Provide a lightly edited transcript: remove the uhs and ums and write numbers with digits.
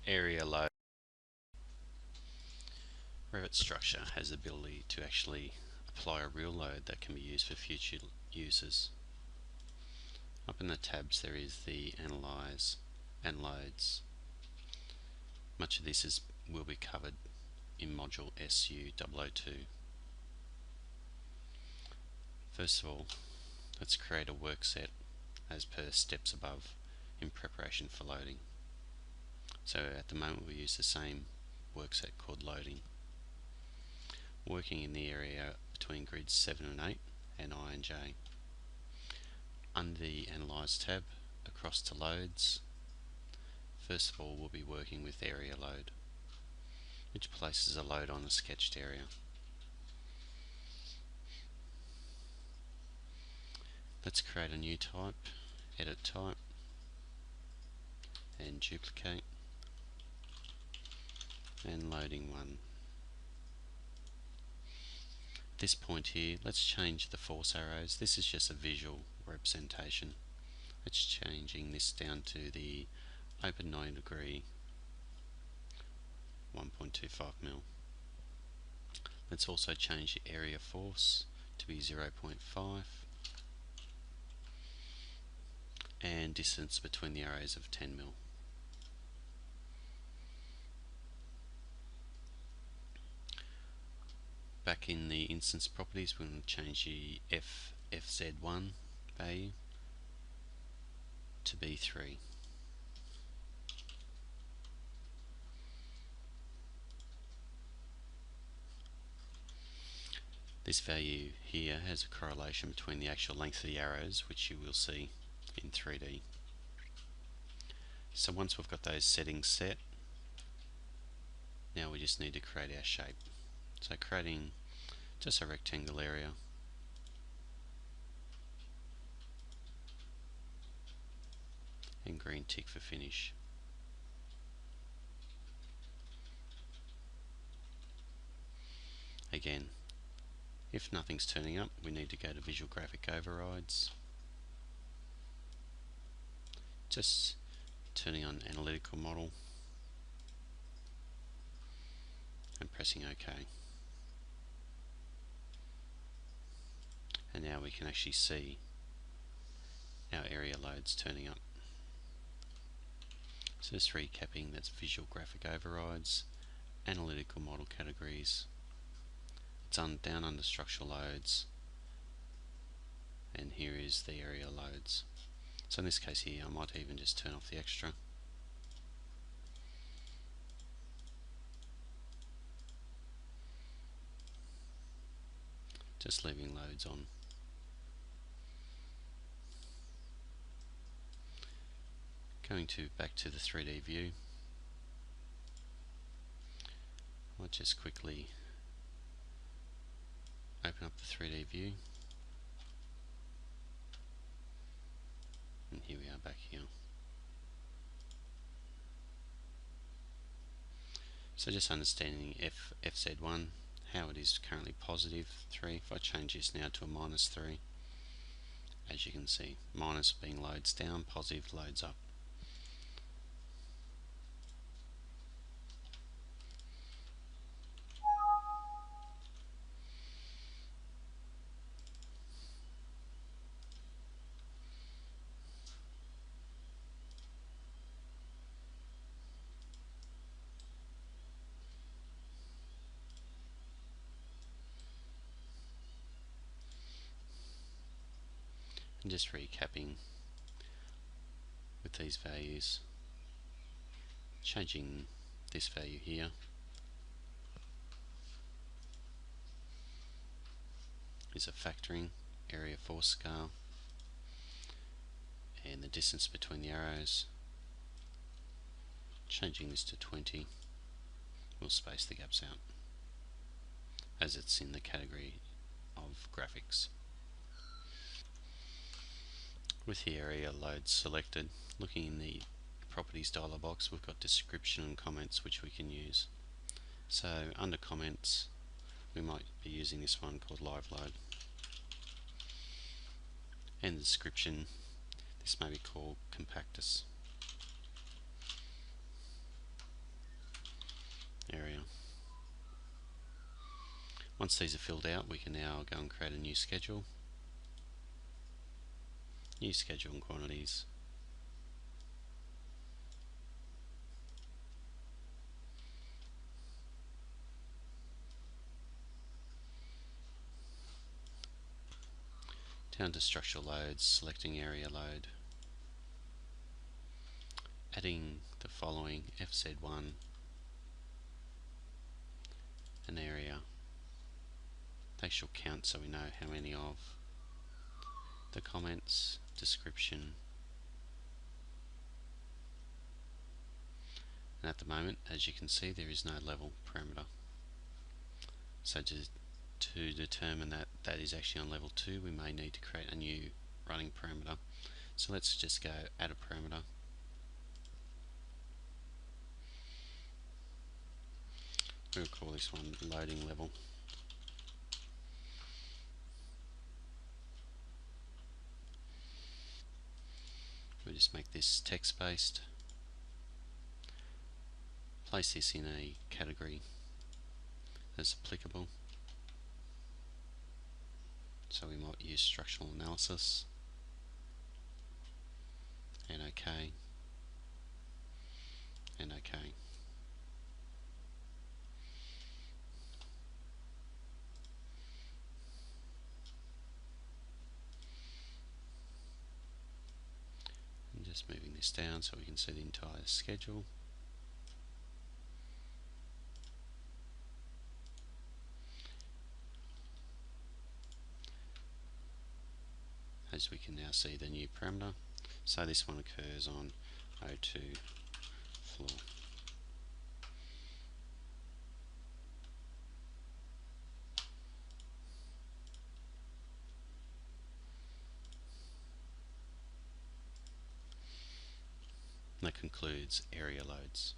area load. Revit structure has the ability to actually apply a real load that can be used for future uses. Up in the tabs there is the Analyze and Loads. Much of this will be covered in module SU002. First of all, let's create a work set as per steps above in preparation for loading. So at the moment we use the same work set called loading. Working in the area between grids 7 and 8 and I and J. Under the Analyze tab, across to Loads, first of all we'll be working with area load, which places a load on the sketched area. Let's create a new type, edit type, and duplicate, and loading one. At this point here, let's change the force arrows. This is just a visual representation. Let's changing this down to the open 90 degree 1.25 mil. Let's also change the area force to be 0.5 and distance between the arrows of 10 mil. Back in the instance properties, we're going to change the FZ1 value to be 3. This value here has a correlation between the actual length of the arrows, which you will see in 3D. So once we've got those settings set, now we just need to create our shape. So creating just a rectangle area, and green tick for finish. Again, if nothing's turning up, we need to go to Visual Graphic Overrides, just turning on Analytical Model and pressing OK. And now we can actually see our area loads turning up. So just recapping, that's Visual Graphic Overrides, Analytical Model Categories, it's down under Structural Loads, and here is the area loads. So in this case here, I might even just turn off the extra. Just leaving loads on. Going back to the 3D view, I'll just quickly open up the 3D view, and here we are back here. So just understanding FZ1, how it is currently positive 3. If I change this now to a -3, as you can see, minus being loads down, positive loads up. And just recapping with these values, changing this value here is a factoring, area force scale, and the distance between the arrows, changing this to 20. We'll space the gaps out as it's in the category of graphics. With the area load selected, looking in the properties dialog box, we've got description and comments which we can use. So under comments, we might be using this one called live load. And the description, this may be called compactus. Once these are filled out, we can now go and create a new schedule. New schedule and quantities. Down to structural loads, selecting area load. Adding the following FZ1, an area. The actual count so we know how many of. The comments, description. And at the moment, as you can see, there is no level parameter. So to determine that that is actually on level 2, we may need to create a new running parameter. So let's just go add a parameter. We'll call this one loading level. We'll just make this text based. Place this in a category as applicable. So we might use structural analysis. And OK. And OK. And just moving this down so we can see the entire schedule. As we can now see the new parameter. So this one occurs on O2 floor. That concludes area loads.